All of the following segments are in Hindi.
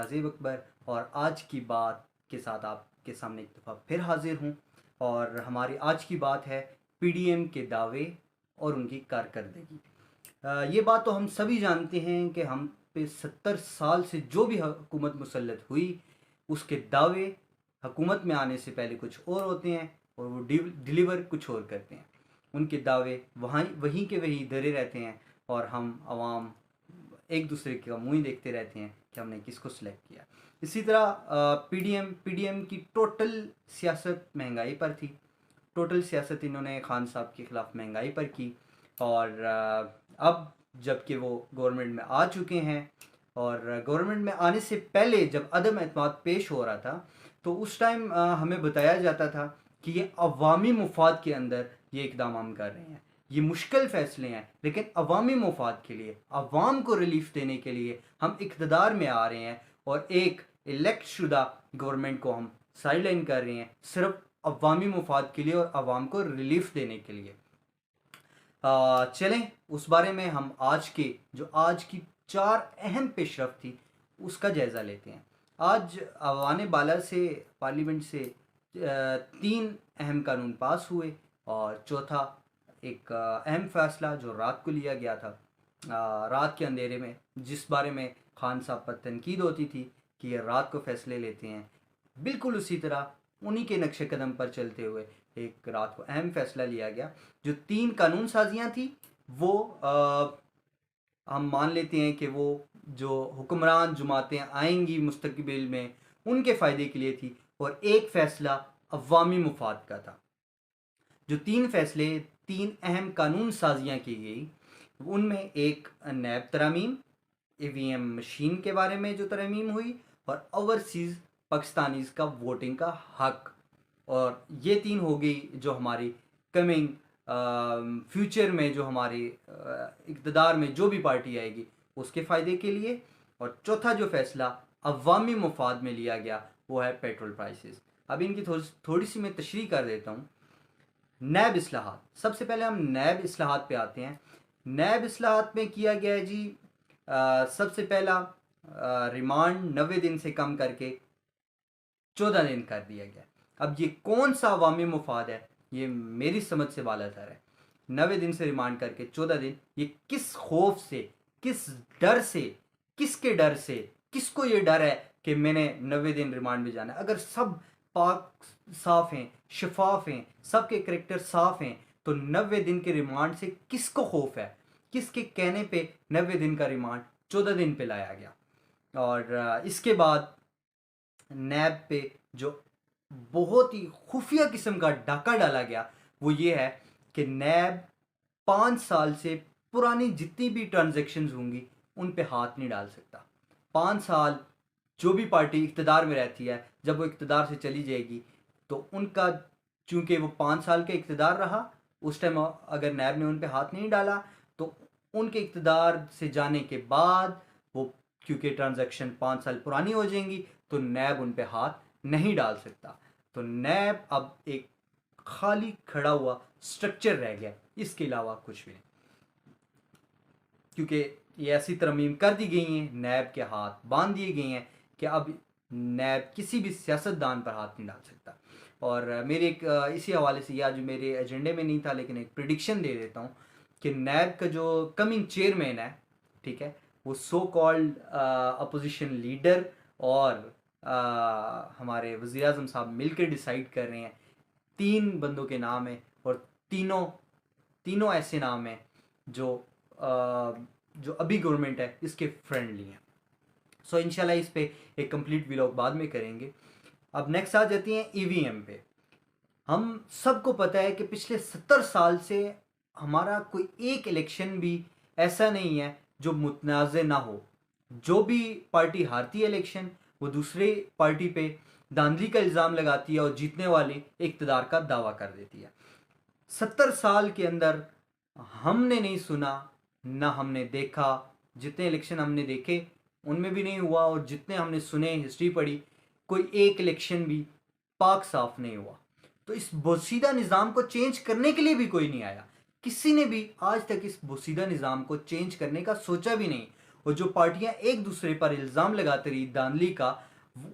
शाहज़ेब अकबर और आज की बात के साथ आपके सामने एक दफ़ा फिर हाज़िर हूँ। और हमारी आज की बात है पीडीएम के दावे और उनकी कारकर्दगी। ये बात तो हम सभी जानते हैं कि हम पे 70 साल से जो भी हुकूमत मुसल्लत हुई उसके दावे हुकूमत में आने से पहले कुछ और होते हैं और वो डिलीवर कुछ और करते हैं। उनके दावे वहीं के वहीं धरे रहते हैं और हम आवाम एक दूसरे का मुँह ही देखते रहते हैं कि हमने किसको सिलेक्ट किया। इसी तरह पीडीएम की टोटल सियासत महंगाई पर थी। टोटल सियासत इन्होंने खान साहब के ख़िलाफ़ महंगाई पर की। और अब जबकि वो गवर्नमेंट में आ चुके हैं और गवर्नमेंट में आने से पहले जब अदम एतमाद पेश हो रहा था तो उस टाइम हमें बताया जाता था कि ये अवामी मुफाद के अंदर ये इकदाम हम कर रहे हैं, ये मुश्किल फ़ैसले हैं, लेकिन अवामी मुफाद के लिए, अवाम को रिलीफ देने के लिए हम इक़्तिदार में आ रहे हैं और एक इलेक्ट शुदा गवर्नमेंट को हम साइडलाइन कर रहे हैं सिर्फ अवामी मुफाद के लिए और अवाम को रिलीफ देने के लिए। चलें उस बारे में हम आज की 4 अहम पेशरफ थी उसका जायज़ा लेते हैं। आज अवान बाला से पार्लियामेंट से 3 अहम कानून पास हुए और चौथा एक अहम फ़ैसला जो रात को लिया गया था, रात के अंधेरे में, जिस बारे में खान साहब पर तनकीद होती थी कि ये रात को फ़ैसले लेते हैं। बिल्कुल उसी तरह उन्हीं के नक्शे कदम पर चलते हुए एक रात को अहम फ़ैसला लिया गया। जो 3 कानून साजियाँ थी वो हम मान लेते हैं कि वो जो हुक्मरान जमातें आएंगी मुस्तकबिल में उनके फ़ायदे के लिए थी और एक फ़ैसला अवामी मुफाद का था। जो 3 फ़ैसले, 3 अहम कानून साजियाँ की गई, उनमें एक नैब तरमीम, ईवीएम मशीन के बारे में जो तरमीम हुई और ओवरसीज़ पाकिस्तानीज़ का वोटिंग का हक। और ये 3 हो गई जो हमारी कमिंग फ्यूचर में जो हमारी इक़्तिदार में जो भी पार्टी आएगी उसके फ़ायदे के लिए। और चौथा जो फ़ैसला अवामी मुफाद में लिया गया वो है पेट्रोल प्राइसेस। अब इनकी थोड़ी सी मैं तशरीह कर देता हूँ। नैब इस्लाहात, सबसे पहले हम नैब इस्लाहात पे आते हैं। नैब इस्लाहात में किया गया है जी, सबसे पहला रिमांड 90 दिन से कम करके 14 दिन कर दिया गया। अब ये कौन सा अवामी मुफाद है, ये मेरी समझ से बालातर है। 90 दिन से रिमांड करके 14 दिन, ये किस खौफ से, किस डर से, किसके डर से, किसको ये डर है कि मैंने 90 दिन रिमांड में जाना है? अगर सब पाक साफ हैं, शफाफ हैं, सबके करेक्टर साफ हैं तो 90 दिन के रिमांड से किसको खौफ है? किसके कहने पे 90 दिन का रिमांड 14 दिन पे लाया गया? और इसके बाद नैब पे जो बहुत ही खुफिया किस्म का डाका डाला गया वो ये है कि नैब 5 साल से पुरानी जितनी भी ट्रांजैक्शंस होंगी उन पे हाथ नहीं डाल सकता। 5 साल जो भी पार्टी इक़्तिदार में रहती है, जब वो इक़्तिदार से चली जाएगी तो उनका, चूँकि वो 5 साल का इक़्तिदार रहा, उस टाइम अगर नैब ने उन पे हाथ नहीं डाला तो उनके इक़्तिदार से जाने के बाद वो, क्योंकि ट्रांजैक्शन 5 साल पुरानी हो जाएंगी तो नैब उन पे हाथ नहीं डाल सकता। तो नैब अब एक खाली खड़ा हुआ स्ट्रक्चर रह गया, इसके अलावा कुछ भी नहीं, क्योंकि ये ऐसी तरमीम कर दी गई हैं, नैब के हाथ बांध दिए गए हैं कि अब नैब किसी भी सियासतदान पर हाथ नहीं डाल सकता। और मेरे एक इसी हवाले से, या जो मेरे एजेंडे में नहीं था लेकिन एक प्रिडिक्शन दे देता हूँ कि नैब का जो कमिंग चेयरमैन है, ठीक है, वो सो कॉल्ड अपोजिशन लीडर और हमारे वज़ीर आज़म साहब मिलकर डिसाइड कर रहे हैं। 3 बंदों के नाम हैं और तीनों ऐसे नाम हैं जो अभी गवर्नमेंट है इसके फ्रेंडली हैं। सो इंशाल्लाह इस पे एक कंप्लीट व्लॉग बाद में करेंगे। अब नेक्स्ट आ जाती हैं ईवीएम पे। हम सबको पता है कि पिछले 70 साल से हमारा कोई एक इलेक्शन भी ऐसा नहीं है जो मुतनाज़ ना हो। जो भी पार्टी हारती है इलेक्शन वो दूसरे पार्टी पे धांधली का इल्ज़ाम लगाती है और जीतने वाली इक़्तिदार का दावा कर देती है। 70 साल के अंदर हमने नहीं सुना, ना हमने देखा, जितने इलेक्शन हमने देखे उनमें भी नहीं हुआ और जितने हमने सुने, हिस्ट्री पढ़ी, कोई एक इलेक्शन भी पाक साफ नहीं हुआ। तो इस बोसीदा निज़ाम को चेंज करने के लिए भी कोई नहीं आया। किसी ने भी आज तक इस बोसीदा निज़ाम को चेंज करने का सोचा भी नहीं। और जो पार्टियां एक दूसरे पर इल्ज़ाम लगाती रही धांधली का,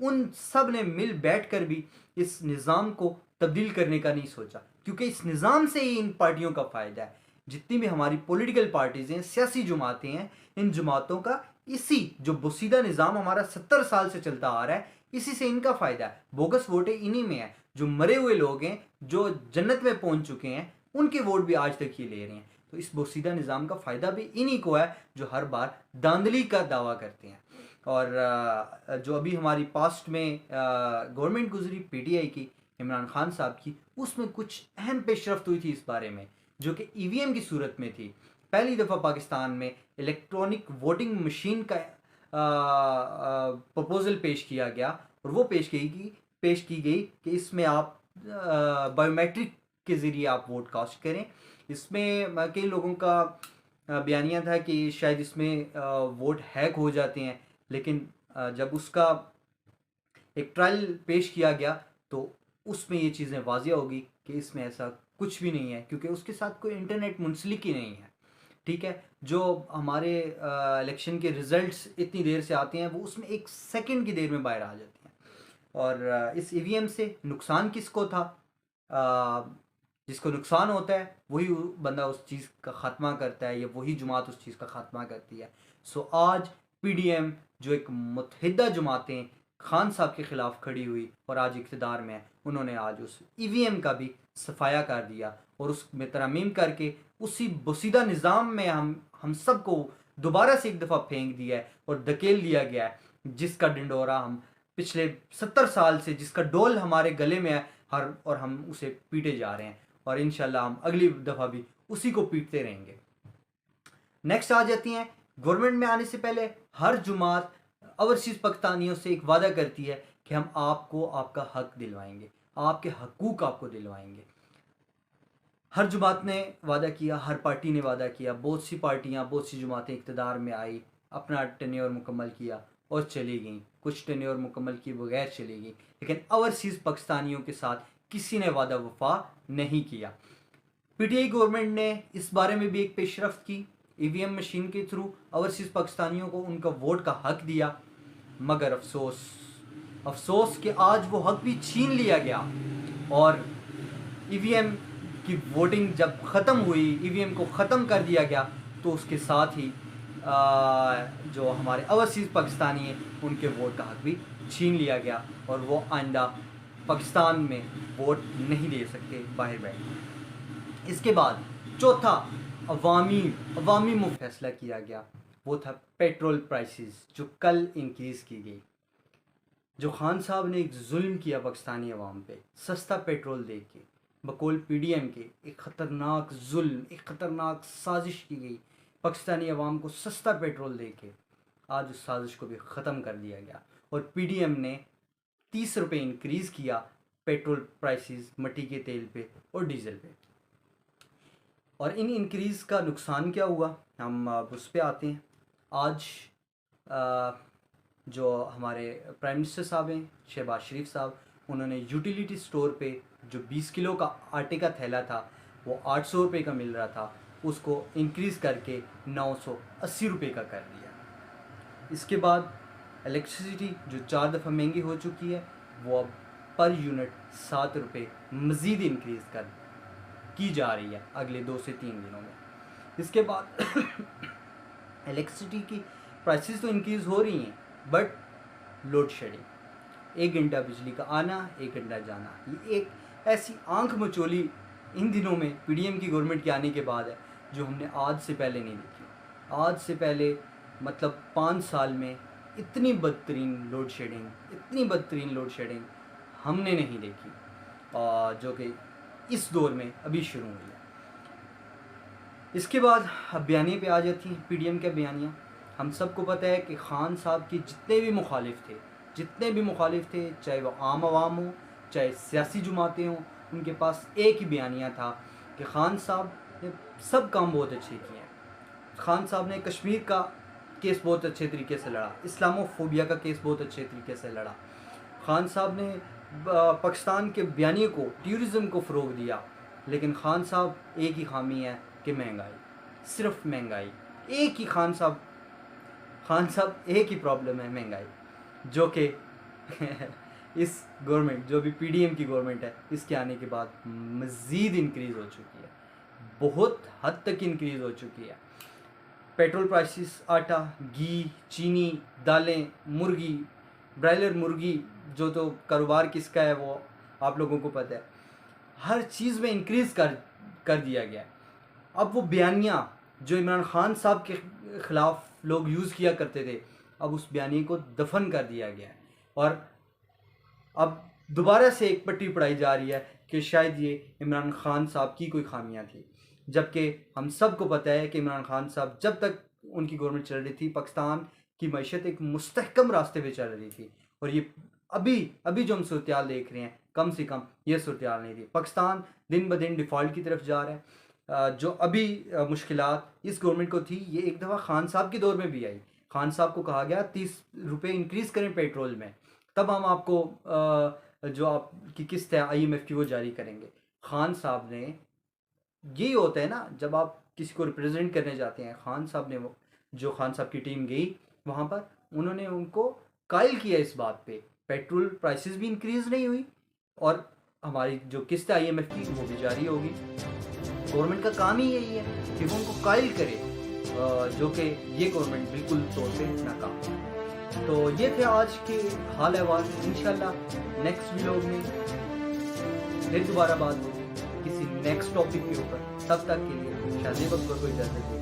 उन सब ने मिल बैठ कर भी इस निज़ाम को तब्दील करने का नहीं सोचा, क्योंकि इस निज़ाम से ही इन पार्टियों का फ़ायदा है। जितनी भी हमारी पॉलिटिकल पार्टीज़ हैं, सियासी जमातें हैं, इन जमातों का इसी जो बोसीदा निज़ाम हमारा 70 साल से चलता आ रहा है, इसी से इनका फ़ायदा है। बोगस वोटें इन्हीं में है। जो मरे हुए लोग हैं, जो जन्नत में पहुंच चुके हैं, उनके वोट भी आज तक ये ले रहे हैं। तो इस बोसीदा निज़ाम का फ़ायदा भी इन्हीं को है जो हर बार धांधली का दावा करते हैं। और जो अभी हमारी पास्ट में गवर्नमेंट गुजरी पीटीआई की, इमरान खान साहब की, उसमें कुछ अहम पेशरफ्त हुई थी इस बारे में, जो कि ईवीएम की सूरत में थी। पहली दफ़ा पाकिस्तान में इलेक्ट्रॉनिक वोटिंग मशीन का प्रपोज़ल पेश किया गया, और वो पेश की गई कि इसमें आप बायोमेट्रिक के ज़रिए आप वोट कास्ट करें। इसमें कई लोगों का बयानिया था कि शायद इसमें वोट हैक हो जाते हैं, लेकिन जब उसका एक ट्रायल पेश किया गया तो उसमें ये चीज़ें वाजिया होगी कि इसमें ऐसा कुछ भी नहीं है, क्योंकि उसके साथ कोई इंटरनेट मुंसलिक ही नहीं है। ठीक है, जो हमारे इलेक्शन के रिजल्ट्स इतनी देर से आते हैं, वो उसमें 1 सेकंड की देर में बाहर आ जाते हैं। और इस ईवीएम से नुकसान किसको था? जिसको नुकसान होता है वही बंदा उस चीज़ का ख़ात्मा करता है, या वही जमात उस चीज़ का ख़ात्मा करती है। सो आज पीडीएम जो एक मुत्तहिदा जमातें खान साहब के ख़िलाफ़ खड़ी हुई और आज इक़्तिदार में है, उन्होंने आज उस ईवीएम का भी सफाया कर दिया और उसमें तरमीम करके उसी बोसीदा निज़ाम में हम सब को दोबारा से एक दफ़ा फेंक दिया है और धकेल दिया गया है, जिसका डिंडोरा हम पिछले 70 साल से, जिसका डोल हमारे गले में है और हम उसे पीटे जा रहे हैं, और इंशाल्लाह हम अगली दफ़ा भी उसी को पीटते रहेंगे। नेक्स्ट आ जाती हैं, गवर्नमेंट में आने से पहले हर जुमात ओवरसीज़ पाकिस्तानियों से एक वादा करती है कि हम आपको आपका हक दिलवाएंगे, आपके हकूक़ आपको दिलवाएंगे। हर जुमात ने वादा किया, हर पार्टी ने वादा किया। बहुत सी पार्टियां, बहुत सी जुमातें इक़्तिदार में आई, अपना टेन्योर मुकम्मल किया और चली गईं। कुछ टेन्योर मुकम्मल किए बगैर चली गईं, लेकिन ओवरसीज़ पाकिस्तानियों के साथ किसी ने वादा वफा नहीं किया। पीटीआई गवर्नमेंट ने इस बारे में भी एक पेशरफ्त की, ईवीएम मशीन के थ्रू ओवरसीज़ पाकिस्तानियों को उनका वोट का हक दिया, मगर अफसोस कि आज वो हक भी छीन लिया गया। और ईवीएम की वोटिंग जब ख़त्म हुई, ईवीएम को ख़त्म कर दिया गया, तो उसके साथ ही जो हमारे ओवरसीज़ पाकिस्तानी हैं उनके वोट का हक भी छीन लिया गया, और वो आइंदा पाकिस्तान में वोट नहीं दे सकते बाहर बैठ। इसके बाद चौथा अवामी मुफ्त फैसला किया गया, वो था पेट्रोल प्राइसेस, जो कल इंक्रीज़ की गई। जो खान साहब ने एक जुल्म किया पाकिस्तानी अवाम पे, सस्ता पेट्रोल दे के, बकौल पीडीएम के एक ख़तरनाक जुल्म, एक ख़तरनाक साजिश की गई पाकिस्तानी अवाम को सस्ता पेट्रोल दे के। आज उस साजिश को भी ख़त्म कर दिया गया और पीडीएम ने 30 रुपये इंक्रीज़ किया पेट्रोल प्राइसेस, मट्टी के तेल पे और डीजल पे। और इन इंक्रीज़ का नुकसान क्या हुआ, हम उस पर आते हैं। आज जो हमारे प्राइम मिनिस्टर साहब हैं, शहबाज शरीफ साहब, उन्होंने यूटिलिटी स्टोर पे जो 20 किलो का आटे का थैला था वो 800 रुपये का मिल रहा था, उसको इंक्रीज़ करके 980 रुपये का कर दिया। इसके बाद इलेक्ट्रिसिटी जो 4 दफ़ा महंगी हो चुकी है, वो अब पर यूनिट 7 रुपये मज़ीद इंक्रीज़ की जा रही है अगले 2 से 3 दिनों में। इसके बाद इलेक्ट्रिसिटी की प्राइसेस तो इंक्रीज़ हो रही हैं, बट लोड शेडिंग, 1 घंटा बिजली का आना, 1 घंटा जाना, ये एक ऐसी आंख मचोली इन दिनों में पीडीएम की गवर्नमेंट के आने के बाद है जो हमने आज से पहले नहीं देखी। आज से पहले मतलब 5 साल में इतनी बदतरीन लोड शेडिंग हमने नहीं देखी, और जो कि इस दौर में अभी शुरू हुई है। इसके बाद अब बयानिए पे आ जाती हैं, पीडीएम के बयानियाँ। हम सबको पता है कि खान साहब के जितने भी मुखालिफ थे, चाहे वो आम आवाम हो, चाहे सियासी जमातें हों, उनके पास एक ही बयानिया था कि खान साहब ने सब काम बहुत अच्छे किए हैं। खान साहब ने कश्मीर का केस बहुत अच्छे तरीके से लड़ा, इस्लामोफोबिया का केस बहुत अच्छे तरीके से लड़ा। खान साहब ने पाकिस्तान के बयानिए को, टूरिज़म को फ़रोग दिया। लेकिन खान साहब एक ही खामी है कि महंगाई, सिर्फ महंगाई। एक ही खान साहब खान साहब एक ही प्रॉब्लम है, महंगाई, जो कि इस गवर्नमेंट, जो भी पीडीएम की गवर्नमेंट है, इसके आने के बाद मज़ीद इंक्रीज़ हो चुकी है, बहुत हद तक इंक्रीज़ हो चुकी है। पेट्रोल प्राइसेस, आटा, घी, चीनी, दालें, मुर्गी, ब्रायलर मुर्गी, जो तो कारोबार किसका है वो आप लोगों को पता है, हर चीज़ में इंक्रीज़ कर दिया गया है। अब वो बयानियाँ जो इमरान खान साहब के ख़िलाफ़ लोग यूज़ किया करते थे, अब उस बयानी को दफन कर दिया गया है और अब दोबारा से एक पट्टी पढ़ाई जा रही है कि शायद ये इमरान खान साहब की कोई खामियां थी, जबकि हम सबको पता है कि इमरान खान साहब जब तक उनकी गवर्नमेंट चल रही थी, पाकिस्तान की मईशत एक मुस्तहकम रास्ते पे चल रही थी। और ये अभी जो हम सूरत देख रहे हैं, कम से कम ये सूरत नहीं थी। पाकिस्तान दिन ब दिन डिफ़ॉल्ट की तरफ जा रहा है। जो अभी मुश्किलात इस गवर्नमेंट को थी, ये एक दफ़ा खान साहब के दौर में भी आई। खान साहब को कहा गया 30 रुपये इंक्रीज़ करें पेट्रोल में, तब हम आपको जो आपकी किस्त है IMF की वो जारी करेंगे। खान साहब ने, यही होता है ना जब आप किसी को रिप्रेजेंट करने जाते हैं, खान साहब ने, वो जो खान साहब की टीम गई वहाँ पर, उन्होंने उनको कायल किया इस बात पे। पेट्रोल प्राइसेस भी इंक्रीज़ नहीं हुई और हमारी जो किस्त है IMF की वो भी जारी होगी। गवर्नमेंट का काम ही यही है कि वो उनको कायल करे, जो कि ये गवर्नमेंट बिल्कुल तौर पे नाकाम है। तो ये थे आज के हाल अहवाल। इंशाल्लाह नेक्स्ट व्लॉग में फिर दोबारा बात होगी किसी नेक्स्ट टॉपिक के ऊपर। तब तक के लिए शादी वक्त को इजाज़त दीजिए।